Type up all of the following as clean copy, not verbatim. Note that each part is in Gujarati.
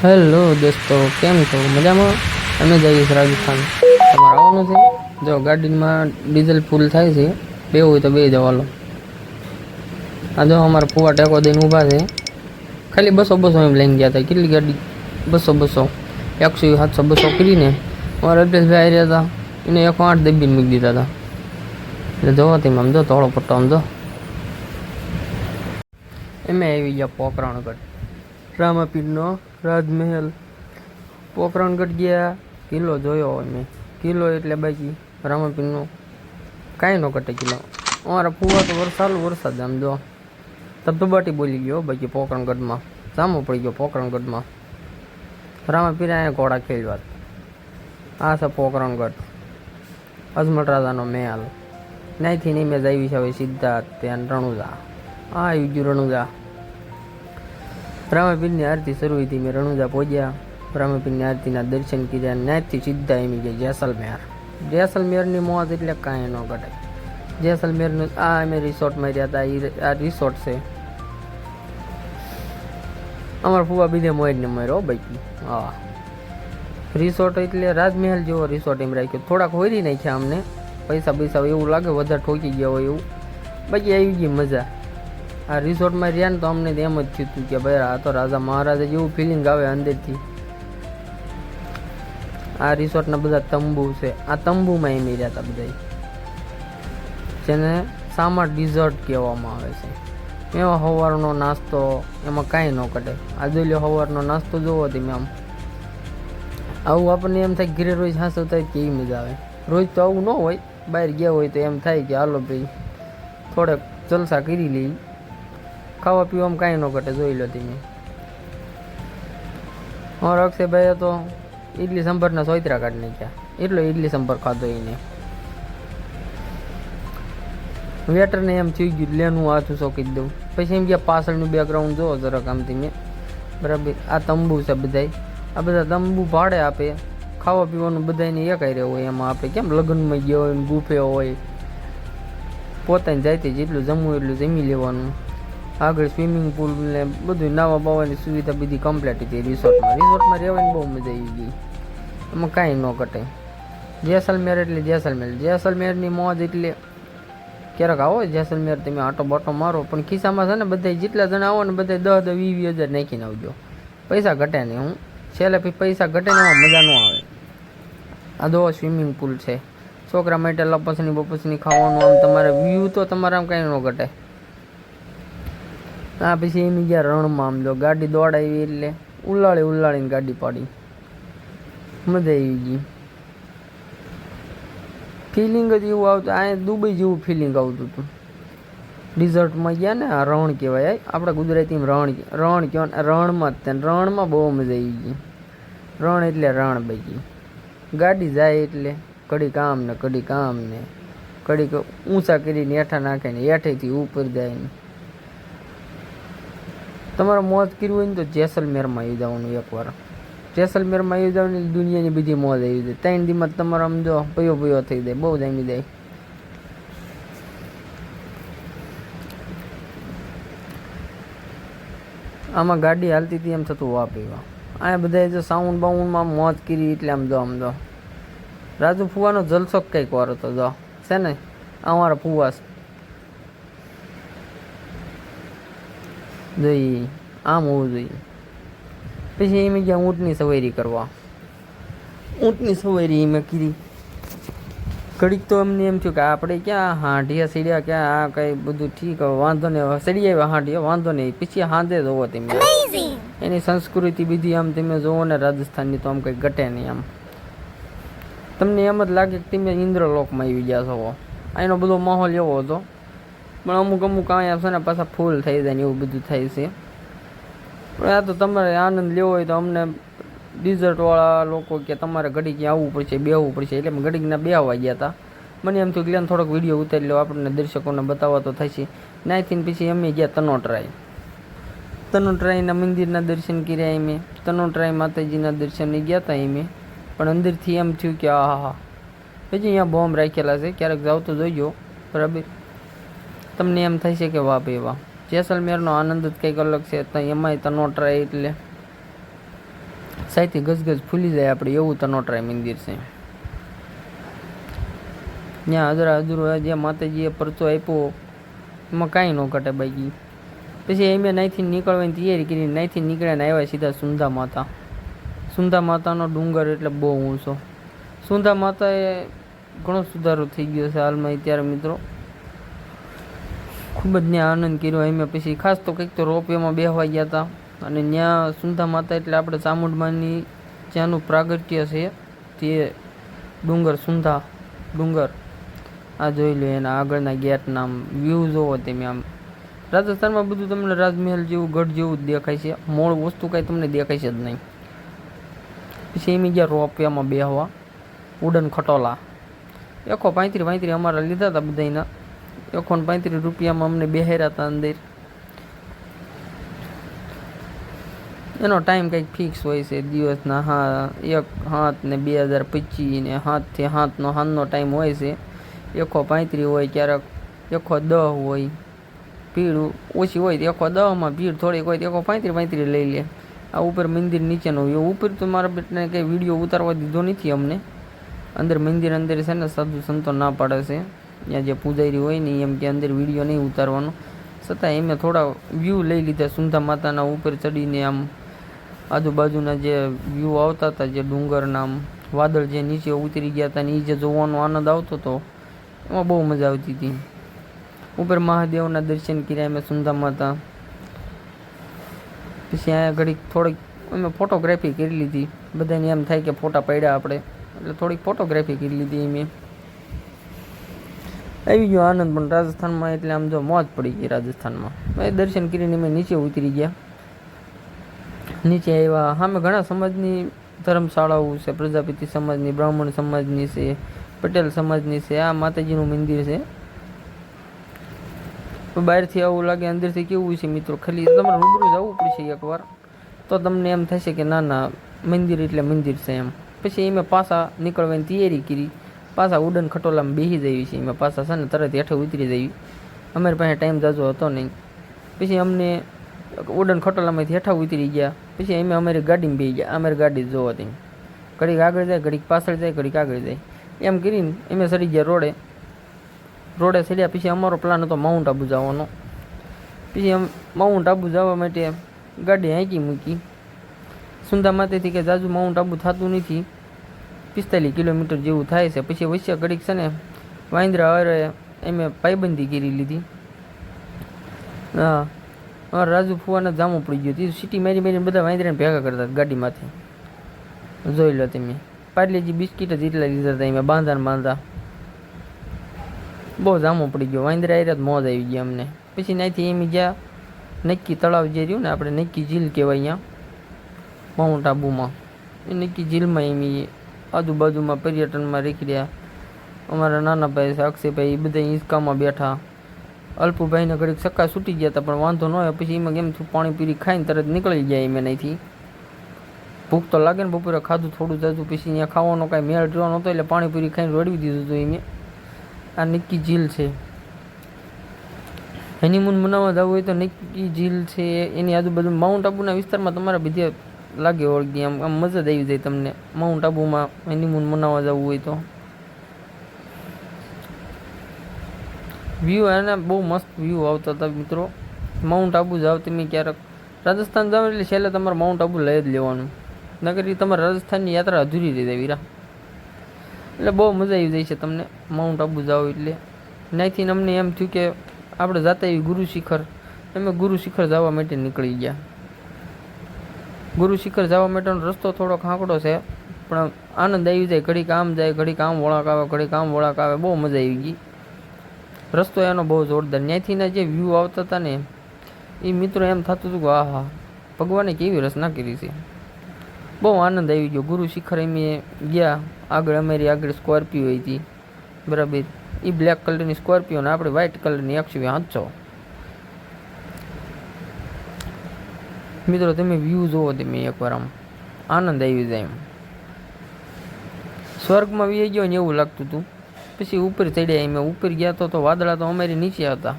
હેલો દોસ્તો, કેમ છો? મજામાં? અમે જઈએ છીએ રાજસ્થાન. તમારે આવવાનું છે? જો ગાડીમાં ડીઝલ ફૂલ થાય છે, બે હોય તો બે જવાલો. આ જો અમારા ફુવા ટેકો દઈને ઊભા છે. ખાલી 200 એમ લઈને ગયા હતા. કેટલી ગાડી? 200 100 700 200 કરીને અમારા અડ્રેસભાઈ આવી રહ્યા હતા. એને 108 દબીને મૂકી દીધા હતા. એટલે જોવો તેમ આમ જો થોડો પટ્ટો આમ જો એમે આવી ગયા પોકરણગઢ, રામાપીરનો રાજમહેલ. પોકરણગઢ ગયા, કિલ્લો જોયો હોય મેં. કિલ્લો એટલે બાકી રામાપીરનો કાંઈ ન ઘટે કિલ્લો. અમારા ફુવા તો વરસાદ આમ જો ધબધબાટી બોલી ગયો. બાકી પોકરણગઢમાં સામો પડી ગયો. પોકરણગઢમાં રામાપીર અહીંયા ઘોડા ખેલવા. આ છે પોકરણગઢ, અજમલ રાજાનો મહેલ. ત્યાંથી નહીં મેં આવી છે હવે સીધા ત્યાં રણુજા. આ આવી ગયું રણુજા. રામાપીરની આરતી શરૂ હતી. મેં રણુજા પહોંચ્યા, રામાપીરની આરતીના દર્શન કર્યા. ત્યાંથી સીધા એમી ગયા જેસલમેર. જેસલમેરની મોજ એટલે કાંઈ ન ઘટે. જેસલમેરનું આ અમે રિસોર્ટમાં રહ્યા હતા. આ રિસોર્ટ છે. અમારા ફુવા બીજે મોરને માર્યો બાકી. હા, રિસોર્ટ એટલે રાજમહેલ જેવો રિસોર્ટ એમ રાખ્યો. થોડાક હોરી નાખ્યા અમને પૈસા એવું લાગે વધારે ઠોકી ગયા હોય એવું. બાકી આવી ગઈ મજા. આ રિસોર્ટમાં રહ્યા ને તો અમને એમ જ થયું હતું કે ભાઈ આ તો રાજા મહારાજા જેવું ફિલિંગ આવે અંદરથી. આ રિસોર્ટના બધા તંબુ છે. આ તંબુમાં એમ રહ્યા હતા બધા, જેને સામા ડિઝર્ટ કહેવામાં આવે છે. એમાં સવારનો નાસ્તો એમાં કાંઈ ન કટે. આ જોઈ લો સવારનો નાસ્તો જોવો તમે આમ. આવું આપણને એમ થાય ઘરે રોજ હાંસવ થાય કેવી મજા આવે. રોજ તો આવું ન હોય. બહાર ગયા હોય તો એમ થાય કે હાલો ભાઈ થોડેક જલસા કરી લઈ. ખાવા પીવામાં કાંઈ ન ઘટે. જોઈ લો તમે. અમારા અક્ષયભાઈએ તો ઇડલી સંભારના સોયત્રા કાઢી નાખ્યા. એટલો ઇડલી સંભાર ખાધો એને. વેટરને એમ થઈ ગયું લેનું હાથું સોંકી દઉં. પછી એમ ગયા પાછળનું બેકગ્રાઉન્ડ જોવો જરાક આમ તમે બરાબર. આ તંબુ છે બધાય. આ બધા તંબુ ભાડે આપે. ખાવા પીવાનું બધાને એકાઈ રહ્યો હોય. એમાં આપણે કેમ લગ્નમાં ગયા હોય ને બુફે હોય. પોતાની જાતે જેટલું જમવું એટલું જમી લેવાનું. આગળ સ્વિમિંગ પુલ ને બધું નાવા બાવાની સુવિધા બધી કમ્પ્લીટ હતી રિસોર્ટમાં. રિસોર્ટમાં રહેવાની બહુ મજા આવી ગઈ. એમાં કાંઈ ન ઘટે. જેસલમેર એટલે જેસલમેર. જેસલમેરની મોજ એટલે ક્યારેક આવો જેસલમેર તમે આટો બાટો મારો, પણ ખિસ્સામાં છે ને બધા જેટલા જણા આવો ને બધા 10-20 હજાર નાખીને આવજો. પૈસા ઘટે નહીં. હું છેલ્લે પૈસા ઘટે ને એમાં મજા ન આવે. આ દો સ્વિમિંગ પુલ છે. છોકરા માટે લપસની બપસની ખાવાનું આમ તમારે વ્યૂ તો તમારે આમ કાંઈ ન ઘટે. આ પછી એમ ગયા રણમાં આમ જો ગાડી દોડાવી એટલે ઉલ્લાળીને ગાડી પાડી. મજા આવી ગઈ. ફિલિંગ જ એવું આવતું. આ દુબઈ જેવું ફિલિંગ આવતું હતું. ડિઝર્ટમાં ગયા ને આ રણ કહેવાય. આપણે ગુજરાતીમાં રણ કહેવાય. રણમાં જ રણમાં બહુ મજા આવી ગઈ. રણ એટલે રણ બાકી. ગાડી જાય એટલે કડી કામ ને કડી ઊંચા કરીને હેઠા નાખે ને હેઠેથી ઉપર જાય ને. તમારે મોજ કરવી હોય ને તો જેસલમેરમાં આવી જવાનું એકવાર. જેસલમેરમાં આવી જવાની દુનિયાની બધી મોજ આવી જાય. 3 દીમાં તમારે આમ જો પયો થઈ જાય. બહુ જામી જાય. આમાં ગાડી હાલતી હતી એમ થતું વાહ પીવા. આ બધા જો સાઉન્ડ બાઉન્ડમાં મોજ કરી એટલે આમ જો રાજુ ફુવાનો જલસો કંઈક વાર હતો. જો છે ને અમારા ફુવા જોઈએ આમ હોવું જોઈએ. પછી એમ ગયા ઊંટની સવારી કરવા. ઊંટની સવારી એમ કરી. ઘડીક તો અમને એમ થયું કે આપણે ક્યાં હાંઢિયા સીડ્યા ક્યાં આ કંઈ બધું ઠીક હવે વાંધો નહીં. સીડી આવ્યા હાંઢિયા વાંધો નહીં. પછી હાંધે જોવો તમે એની સંસ્કૃતિ બધી આમ તમે જોવો ને રાજસ્થાનની તો આમ કંઈ ઘટે નહીં. આમ તમને એમ જ લાગે કે તમે ઇન્દ્રલોકમાં આવી ગયા છો. એનો બધો માહોલ એવો હતો. પણ અમુક અહીંયા છે ને પાછા ફૂલ થઈ જાય ને એવું બધું થાય છે. પણ આ તો તમારે આનંદ લેવો હોય તો અમને ડિઝર્ટવાળા લોકો કે તમારે ઘડીક આવવું પડશે બેહવું પડશે. એટલે ઘડીકના બેહવા ગયા હતા. મને એમ થયું કે થોડોક વિડીયો ઉતારી લો આપણને દર્શકોને બતાવવા તો થશે. નાથી પછી અમે ગયા તનોટરાયના મંદિરના દર્શન કર્યા. એમે તનોટરાય માતાજીના દર્શન ગયા હતા એમે. પણ અંદરથી એમ થયું કે હા પછી અહીંયા બોમ્બ રાખેલા છે. ક્યારેક જાવ તો જોઈજો બરાબર. તમને એમ થાય છે કે વાહ ભાઈ વાહ. જેસલમેરનો આનંદ જ કંઈક અલગ છે. એમાંય તનોટરાય એટલે સાઈથી ગજગજ ફૂલી જાય આપણે એવું તનોટરાય મંદિર છે. ત્યાં અધૂરો જ્યાં માતાજીએ પરચો આપ્યો એમાં કાંઈ ન ઘટે બાકી. પછી એમ નાઈથી નીકળવાની તૈયારી કરી, નાઈથી નીકળ્યા ને આવ્યા સીધા સુંધા માતા. સુંધા માતાનો ડુંગર એટલે બહુ ઊંચો. સુંધા માતાએ ઘણો સુધારો થઈ ગયો છે હાલમાં અત્યારે મિત્રો. ખૂબ જ ત્યાં આનંદ કર્યો એમ. પછી ખાસ તો કંઈક તો રોપવેમાં બેસવા ગયા હતા. અને ત્યાં સુંધા માતા એટલે આપણે ચામુંડમાની ત્યાંનું પ્રાગટ્ય છે તે ડુંગર, સુંધા ડુંગર. આ જોઈ લો એના આગળના ગેટના આમ વ્યૂ જોવો તમે. આમ રાજસ્થાનમાં બધું તમને રાજમહેલ જેવું, ગઢ જેવું જ દેખાય છે. મૂળ વસ્તુ કાંઈ તમને દેખાય છે જ નહીં. પછી એમ ગયા રોપવેમાં બેસવા, ઉડન ખટોલા. 135 અમારા લીધા હતા બધાના. 135 રૂપિયામાં અમને બેહાર્યા હતા અંદર. એનો ટાઈમ કંઈક ફિક્સ હોય છે દિવસના. 1 ને 2025 ને 7 થી 7નો સાંજનો ટાઈમ હોય છે. 135 હોય, ક્યારેક 110 હોય. ભીડ ઓછી હોય તો 110માં, ભીડ થોડીક હોય તો 135 લઈ લે. આ ઉપર મંદિર નીચેનો વ્યૂ. ઉપર તો મારા બેટને કંઈ વિડીયો ઉતારવા દીધો નથી અમને. અંદર મંદિર અંદર છે ને સાધુ સંતો ના પાડે છે, ત્યાં જે પૂજારી હોય ને એમ કે અંદર વિડીયો નહીં ઉતારવાનો. છતાં એમે થોડા વ્યૂ લઈ લીધા સુંધા માતાના ઉપર ચડીને. આમ આજુબાજુના જે વ્યૂ આવતા હતા, જે ડુંગરના આમ વાદળ જે નીચે ઉતરી ગયા હતા ને એ જે જોવાનો આનંદ આવતો હતો, એમાં બહુ મજા આવતી હતી. ઉપર મહાદેવના દર્શન કર્યા અમે સુંધા માતા. પછી અહીંયા ઘડીક થોડીક અમે ફોટોગ્રાફી કરી લીધી. બધાને એમ થાય કે ફોટા પાડ્યા આપણે, એટલે થોડીક ફોટોગ્રાફી કરી લીધી. મેં આવી ગયો આનંદ. પણ રાજસ્થાનમાં એટલે આમ જો મોજ પડી ગઈ રાજસ્થાનમાં. દર્શન કરીને અમે નીચે ઉતરી ગયા. નીચે આવ્યા, સામે ઘણા સમાજની ધર્મશાળાઓ છે. પ્રજાપતિ સમાજની, બ્રાહ્મણ સમાજની છે, પટેલ સમાજની છે. આ માતાજીનું મંદિર છે. બહારથી આવું લાગે, અંદરથી કેવું છે મિત્રો, ખાલી તમારે રૂબરૂ જવું પડશે એકવાર તો તમને એમ થશે કે ના ના મંદિર એટલે મંદિર છે એમ. પછી એમાં પાછા નીકળવાની તૈયારી કરી. પાછા ઉડન ખટોલામાં બેસી જઈએ છીએ. એમાં પાછા છે ને તરત હેઠે ઉતરી જઈએ. અમારી પાસે ટાઈમ જાજો હતો નહીં. પછી અમને ઉડન ખટોલામાંથી હેઠા ઉતરી ગયા. પછી અમે અમારી ગાડીમાં બેસી ગયા. અમારી ગાડી જોવો હતી, ઘડીક આગળ જાય, ઘડીક પાછળ જાય, ઘડીક આગળ જાય, એમ કરીને અમે ચડી ગયા રોડે ચડ્યા. પછી અમારો પ્લાન હતો માઉન્ટ આબુ જવાનો. પછી આમ માઉન્ટ આબુ જવા માટે ગાડી હાંકી મૂકી. સુંધા માતાથી કે જાજુ માઉન્ટ આબુ થતું નથી, 45 કિલોમીટર જેવું થાય છે. પછી વચ્ચે ઘડીક છે ને વાંદરા અરે એમે પાયબંધી કરી લીધી. હા, અમારે રાજુ ફુવાને જામું પડી ગયું હતું. સિટી મારીને બધા વાંદરાને ભેગા કરતા ગાડીમાંથી. જોઈ લો તમે. પાર્લેજી બિસ્કીટ જ એટલા લીધા હતા એમાં બાંધા. બહુ જામો પડી ગયો. વાંદરા આવ્યા મોજ આવી ગયા અમને. પછી ત્યાંથી એમ ગયા નક્કી તળાવ જે રહ્યું ને, આપણે નક્કી ઝીલ કહેવાય અહીંયા માઉન્ટ આબુમાં. એ નક્કી ઝીલમાં એમ આજુબાજુમાં પર્યટનમાં રીખડ્યા. અમારા નાના ભાઈ છે અક્ષયભાઈ, એ બધા હિંચકામાં બેઠા. અલ્પુભાઈને ઘડીક સક્કા છૂટી ગયા હતા પણ વાંધો ન આવ્યો. પછી એમાં કેમ થયું, પાણીપુરી ખાઈને તરત નીકળી ગયા એમ અહીંથી. ભૂખ તો લાગે ને, બપોરે ખાધું થોડું જાજુ. પછી અહીંયા ખાવાનો કાંઈ મેળ રહ્યો નહોતો એટલે પાણીપુરી ખાઈને રોડવી દીધું હતું એમ. આ નક્કી ઝીલ છે. હનીમૂન મનાવવા જવું હોય તો નક્કી ઝીલ છે. એની આજુબાજુ માઉન્ટ આબુના વિસ્તારમાં તમારા બધે લાગે ઓળખી. આમ મજા જ આવી જાય તમને માઉન્ટ આબુમાં હનીમૂન મનાવવા જવું હોય તો. વ્યૂ એના બહુ મસ્ત વ્યૂ આવતા હતા મિત્રો. માઉન્ટ આબુ જાઓ તમે ક્યારેક, રાજસ્થાન જાઓ એટલે છેલ્લે તમારે માઉન્ટ આબુ લઈ જ લેવાનું, નકર તમારે રાજસ્થાનની યાત્રા અધૂરી રહી જાય વીરા. એટલે બહુ મજા આવી જાય છે તમને માઉન્ટ આબુ જાઓ એટલે. ત્યાંથી અમને એમ થયું કે આપણે જાતા એવી ગુરુ શિખર. અમે ગુરુ શિખર જવા માટે નીકળી ગયા. ગુરુ શિખર જવા માટેનો રસ્તો થોડો ખાંકડો છે પણ આનંદ આવી જાય. ઘડીક આમ જાય, ઘડીક આમ વળાંક આવે, ઘડીક આમ વળાંક આવે. બહુ મજા આવી ગઈ. રસ્તો એનો બહુ જોરદાર. ત્યાંથીના જે વ્યૂ આવતા હતા ને એ મિત્રો એમ થતું હતું કે આહા, ભગવાને કેવી રચના કરી છે. બહુ આનંદ આવી ગયો. ગુરુ શિખર અમે ગયા. આગળ અમારી આગળ સ્કોર્પિયો હતી, બરાબર. એ બ્લેક કલરની સ્કોર્પિયો ને આપણે વ્હાઇટ કલરની XUV 700. મિત્રો તમે વ્યૂ જોવો તમે એકવાર, આમ આનંદ આવી જાય. એમ સ્વર્ગમાં વી ગયો ને એવું લાગતું હતું. પછી ઉપર ચડ્યા. અમે ઉપર ગયા તો વાદળા તો અમારી નીચે હતા.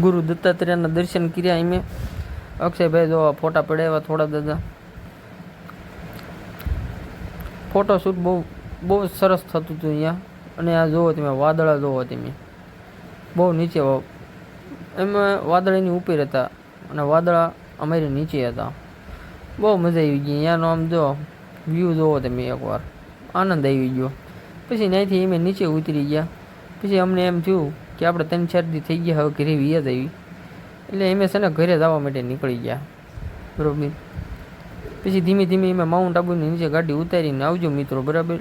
ગુરુ દત્તાત્રેયના દર્શન કર્યા. અમે અક્ષયભાઈ જો ફોટા પડાવ્યા થોડા દાદા. ફોટોશૂટ બહુ સરસ થતું હતું અહીંયા. અને આ જુઓ તમે વાદળા જુઓ તમે, બહુ નીચે એમાં વાદળની ઉપર હતા અને વાદળા અમારી નીચે હતા. બહુ મજા આવી ગઈ અહીંયાનો. આમ જો વ્યૂ જુઓ તમે એકવાર, આનંદ આવી ગયો. પછી ત્યાંથી અમે નીચે ઉતરી ગયા. પછી અમને એમ થયું કે આપણે 3-4 દી થઈ ગયા, હવે ઘરે વ્યાજ આવી. એટલે અમે છે ને ઘરે જવા માટે નીકળી ગયા, બરાબર. પછી ધીમે ધીમે અમે માઉન્ટ આબુની નીચે ગાડી ઉતારીને આવજો મિત્રો, બરાબર.